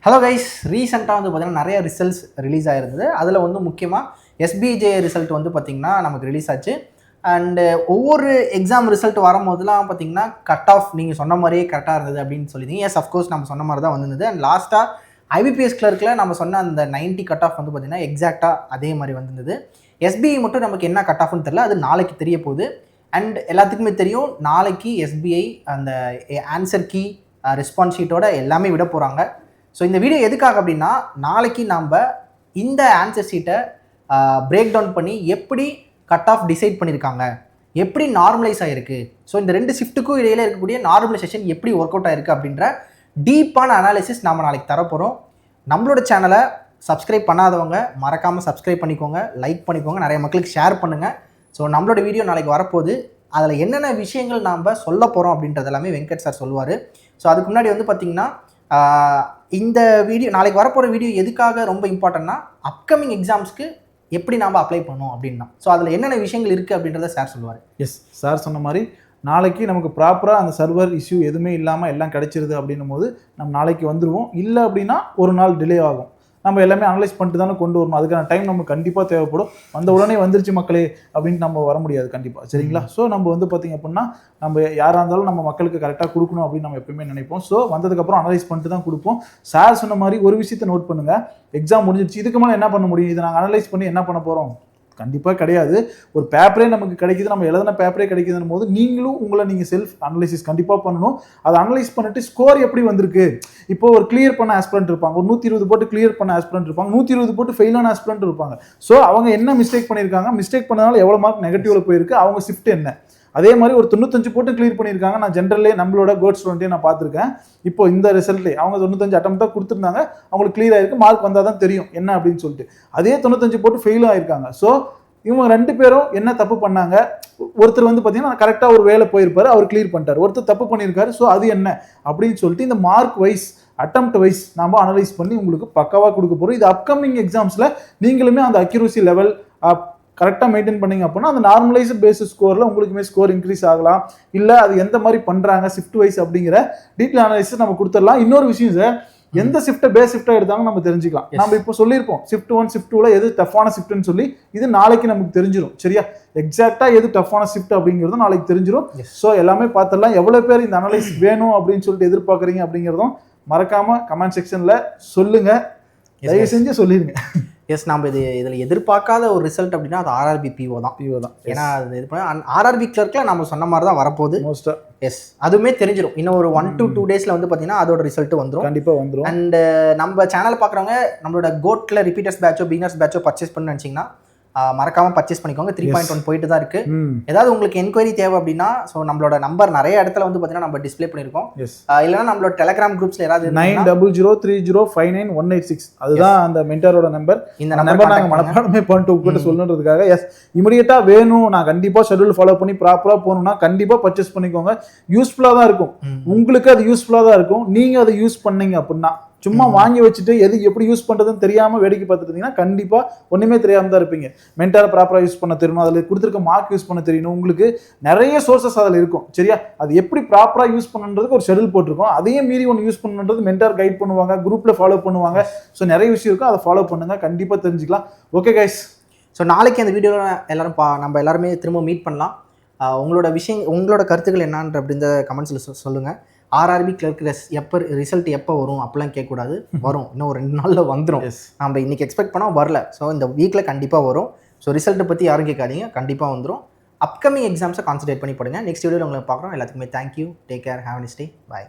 Hello guys, ரீசெண்டாக வந்து பார்த்தீங்கன்னா நிறைய ரிசல்ட்ஸ் ரிலீஸ் ஆகிருந்தது. அதில் வந்து முக்கியமாக எஸ்பிஜே ரிசல்ட் வந்து பார்த்திங்கன்னா நமக்கு ரிலீஸ் ஆச்சு. அண்டு ஒவ்வொரு எக்ஸாம் ரிசல்ட் வரும்போதுலாம் பார்த்திங்கன்னா கட் ஆஃப் நீங்கள் சொன்ன மாதிரியே கரெக்டாக இருந்தது அப்படின்னு சொல்லியிருந்தீங்க. எஸ், அஃப்கோர்ஸ் நம்ம சொன்ன மாதிரி தான் வந்திருந்தது. அண்ட் லாஸ்ட்டாக ஐபிபிஎஸ் கிளர்க்கில் நம்ம சொன்ன அந்த 90 கட் ஆஃப் வந்து பார்த்திங்கன்னா எக்ஸாக்டாக அதே மாதிரி வந்திருந்தது. எஸ்பிஐ மட்டும் நமக்கு என்ன கட் ஆஃப்னு தெரியல, அது நாளைக்கு தெரிய போகுது. அண்ட் எல்லாத்துக்குமே தெரியும், நாளைக்கு எஸ்பிஐ அந்த ஆன்சர் கீ ரெஸ்பான்ஸ் ஷீட்டோட எல்லாமே விட போகிறாங்க. ஸோ இந்த வீடியோ எதுக்காக அப்படின்னா, நாளைக்கு நம்ம இந்த ஆன்சர் ஷீட்டை பிரேக் டவுன் பண்ணி எப்படி கட் ஆஃப் டிசைட் பண்ணியிருக்காங்க, எப்படி நார்மலைஸ் ஆகிருக்கு, ஸோ இந்த ரெண்டு ஷிஃப்ட்டுக்கும் இடையில இருக்கக்கூடிய நார்மலைசேஷன் எப்படி ஒர்க் அவுட் ஆகிருக்கு அப்படின்ற டீப்பான அனாலிசிஸ் நம்ம நாளைக்கு தரப்போகிறோம். நம்மளோட சேனலை சப்ஸ்கிரைப் பண்ணாதவங்க மறக்காமல் சப்ஸ்கிரைப் பண்ணிக்கோங்க, லைக் பண்ணிக்கோங்க, நிறைய மக்களுக்கு ஷேர் பண்ணுங்கள். ஸோ நம்மளோட வீடியோ நாளைக்கு வரப்போகுது. அதில் என்னென்ன விஷயங்கள் நாம் சொல்ல போகிறோம் அப்படின்றது எல்லாமே வெங்கட் சார் சொல்லுவார். ஸோ அதுக்கு முன்னாடி வந்து பார்த்திங்கன்னா இந்த வீடியோ நாளைக்கு வரப்போகிற வீடியோ எதுக்காக ரொம்ப இம்பார்ட்டன்னா, அப்கமிங் எக்ஸாம்ஸ்க்கு எப்படி நாம் அப்ளை பண்ணணும் அப்படின்னா, ஸோ அதில் என்னென்ன விஷயங்கள் இருக்குது அப்படின்றத சார் சொல்லுவார். எஸ், சார் சொன்ன மாதிரி நாளைக்கு நமக்கு ப்ராப்பராக அந்த சர்வர் இஷ்யூ எதுவுமே இல்லாமல் எல்லாம் கிடச்சிருது அப்படின்னும் போது நம்ம நாளைக்கு வந்துடுவோம். இல்லை அப்படின்னா ஒரு நாள் டிலே ஆகும். நம்ம எல்லாமே அனலைஸ் பண்ணிட்டு தானே கொண்டு வரணும். அதுக்கான டைம் நமக்கு கண்டிப்பாக தேவைப்படும். வந்த உடனே வந்துருச்சு மக்களே அப்படின்ட்டு நம்ம வர முடியாது கண்டிப்பாக, சரிங்களா? ஸோ நம்ம வந்து பார்த்திங்க அப்படின்னா நம்ம யாராக இருந்தாலும் நம்ம மக்களுக்கு கரெக்டாக கொடுக்கணும் அப்படின்னு நம்ம எப்பவுமே நினைப்போம். ஸோ வந்ததுக்கப்புறம் அனலைஸ் பண்ணிட்டு தான் கொடுப்போம். சார் சொன்ன மாதிரி ஒரு விஷயத்தை நோட் பண்ணுங்கள், எக்ஸாம் முடிஞ்சிருச்சு, இதுக்கு மேலே என்ன பண்ண முடியும்? இதை நாங்கள் அனலைஸ் பண்ணி என்ன பண்ண போகிறோம்? கண்டிப்பாக கிடையாது. ஒரு பேப்பரே நமக்கு கிடைக்கிது, நம்ம எழுதின பேப்பரே கிடைக்குதுன்னு போது நீங்களும் உங்களை நீங்கள் செல்ஃப் அனலைசிஸ் கண்டிப்பாக பண்ணணும். அதை அனலைஸ் பண்ணிட்டு ஸ்கோர் எப்படி வந்திருக்கு, இப்போ ஒரு கிளியர் பண்ண ஆஸ்பிரண்ட் இருப்பாங்க, ஒரு 120 போட்டு கிளியர் பண்ண ஆஸ்பிரண்ட் இருப்பாங்க, 120 போட்டு ஃபெயிலான ஆஸ்பிரண்ட் இருப்பாங்க. ஸோ அவங்க என்ன மிஸ்டேக் பண்ணியிருக்காங்க, மிஸ்டேக் பண்ணனால எவ்வளோ மார்க் நெகட்டிவ்ல போயிருக்கு, அவங்க ஷிஃப்ட் என்ன. அதே மாதிரி ஒரு 95 போட்டு கிளியர் பண்ணியிருக்காங்க. நான் ஜென்ரலே நம்மளோட கோட் ஸ்டூடெண்ட்டே நான் பார்த்துருக்கேன். இப்போ இந்த ரிசல்ட்லேயே அவங்க 95 அட்டம் தான் கொடுத்துருந்தாங்க, அவங்களுக்கு கிளியர் ஆயிருக்கு. மார்க் வந்தால் தான் தெரியும் என்ன அப்படின்னு சொல்லிட்டு. அதே 95 போட்டு ஃபெயில் ஆயிருக்காங்க. ஸோ இவங்க ரெண்டு பேரும் என்ன தப்பு பண்ணாங்க? ஒருத்தர் வந்து பார்த்தீங்கன்னா கரெக்டாக ஒரு வேலை போயிருப்பாரு, அவர் கிளியர் பண்ணிட்டார். ஒருத்தர் தப்பு பண்ணியிருக்காரு. ஸோ அது என்ன அப்படின்னு சொல்லிட்டு இந்த மார்க் வைஸ் அட்டம்ப்ட் வைஸ் நம்ம அனலைஸ் பண்ணி உங்களுக்கு பக்காவாக கொடுக்க போகிறோம். இது அப்கமிங் எக்ஸாம்ஸில் நீங்களுமே அந்த அக்யூரசி லெவல் கரெக்டாக மெயின்டைன் பண்ணிங்க அப்படின்னா அந்த நார்மலைஸ்டு பேசிஸ் ஸ்கோரில் உங்களுக்குமே ஸ்கோர் இன்க்ரீஸ் ஆகலாம். இல்லை அது எந்த மாதிரி பண்ணுறாங்க ஷிஃப்ட் வைஸ் அப்படிங்கிற டீட்டெயில் அனலைசிஸ் நம்ம கொடுத்துடலாம். இன்னொரு விஷயம் சார், எந்த ஷிஃப்ட்டை பேஸ் ஷிஃப்ட்டாக எடுத்தாலும் நம்ம தெரிஞ்சுக்கலாம். நம்ம இப்போ சொல்லியிருப்போம் ஷிஃப்ட் 1 ஷிஃப்ட் 2ல எது டஃப்பான ஷிஃப்ட்னு சொல்லி, இது நாளைக்கு நமக்கு தெரிஞ்சிடும். சரியா? எக்ஸாக்டாக எது டஃப்பான ஷிஃப்ட் அப்படிங்கிறதும் நாளைக்கு தெரிஞ்சிடும். ஸோ எல்லாமே பார்த்துடலாம். எவ்வளோ பேர் இந்த அனலைஸ் வேணும் அப்படின்னு சொல்லிட்டு எதிர்பார்க்குறீங்க அப்படிங்கிறதும் மறக்காமல் கமெண்ட் செக்ஷனில் சொல்லுங்கள். தயவு செஞ்சு சொல்லிடுங்க. எஸ், நம்ம இதில் எதிர்பார்க்காத ஒரு ரிசல்ட் அப்படின்னா அது ஆர்ஆர்பி பிஓ தான். ஏன்னா அது இது பண்ண ஆர்ஆர்பி கிளர்க்கில் நம்ம சொன்ன மாதிரி தான் வரப்போகுது மோஸ்ட்டாக. எஸ், அதுவுமே தெரிஞ்சிடும். இன்னும் ஒரு 1 to 2 டேஸில் வந்து பார்த்தீங்கன்னா அதோட ரிசல்ட் வந்துடும், கண்டிப்பாக வந்துடும். அண்ட் நம்ம சேனல் பார்க்குறவங்க நம்மளோட கோட்டில் ரிப்பீட்டர்ஸ் பேட்சோ பிகினர்ஸ் பேட்சோ பர்ச்சேஸ் பண்ணு நினச்சிங்கன்னா மறக்காம பர்ச்சேஸ் பண்ணிக்கோங்க. 3.1 போயிட்டு தான் இருக்கு. ஏதாவது உங்களுக்கு என்கொயரி தேவை அப்படின்னா ஸோ நம்மளோட நம்பர் நிறைய இடத்துல வந்து பார்த்தீங்கன்னா நம்ம டிஸ்பிளே பண்ணியிருக்கோம். இல்லைன்னா நம்மளோட டெலிகிராம் குரூப்ஸ்ல யாராவது 9003059186 அதுதான் அந்த மென்டாரோட நம்பர். இந்த நம்பர் நாங்கள் மனப்பாடமே பண்ணிட்டு உங்ககிட்ட சொல்லணுன்றதுக்காக. எஸ், இமிடியேட்டா வேணும், நான் கண்டிப்பாக ஷெட்யூல் ஃபாலோ பண்ணி ப்ராப்பராக போகணும்னா கண்டிப்பாக பர்ச்சேஸ் பண்ணிக்கோங்க. யூஸ்ஃபுல்லாக தான் இருக்கும் உங்களுக்கு, அது யூஸ்ஃபுல்லாக தான் இருக்கும். நீங்கள் அதை யூஸ் பண்ணீங்க அப்படின்னா, சும்மா வாங்கி வச்சுட்டு எது எப்படி யூஸ் பண்ணுறதுன்னு தெரியாமல் வேடிக்கை பார்த்துட்டு இருந்தீங்கன்னா கண்டிப்பாக ஒன்றுமே தெரியாமல் தான் இருப்பீங்க. மென்டாரை ப்ராப்பராக யூஸ் பண்ண தெரியணும், அதில் கொடுத்துருக்க மார்க் யூஸ் பண்ண தெரியணும். உங்களுக்கு நிறைய சோர்சஸ் அதில் இருக்கும். சரியா? அது எப்படி ப்ராப்பராக யூஸ் பண்ணுன்றதுக்கு ஒரு ஷெட்யூல் போட்டிருக்கோம். அதையே மீறி ஒன்று யூஸ் பண்ணுன்றது மென்டார் கைட் பண்ணுவாங்க, குரூப்பில் ஃபாலோ பண்ணுவாங்க. ஸோ நிறைய விஷயம் இருக்கும், அதை ஃபாலோ பண்ணுங்க, கண்டிப்பாக தெரிஞ்சுக்கலாம். ஓகே கைஸ், ஸோ நாளைக்கு அந்த வீடியோவில் எல்லாரும் நம்ம எல்லாருமே திரும்ப மீட் பண்ணலாம். உங்களோட கருத்துக்கள் என்னன்ற அப்படின்ற கமெண்ட்ஸில் சொல்லுங்கள். ஆர்ஆர்பி கிளர்க் எப்போ ரிசல்ட் எப்போ வரும் அப்படிலாம் கேட்கக்கூடாது. வரும், இன்னும் 2 நாளில் வந்துடும். நம்ம இன்றைக்கி எக்ஸ்பெக்ட் பண்ணால் வரல. ஸோ இந்த வீக்கில் கண்டிப்பாக வரும். ஸோ ரிசல்ட்டை பற்றி யாரும் கேட்காதீங்க, கண்டிப்பாக வந்துடும். அப்கமிங் எக்ஸாம்ஸை கான்சன்ட்ரேட் பண்ணி போடுங்க. நெக்ஸ்ட் வீடியோவில் உங்களை பார்க்குறோம். எல்லாத்துக்குமே thank you, take care, have a nice day, bye.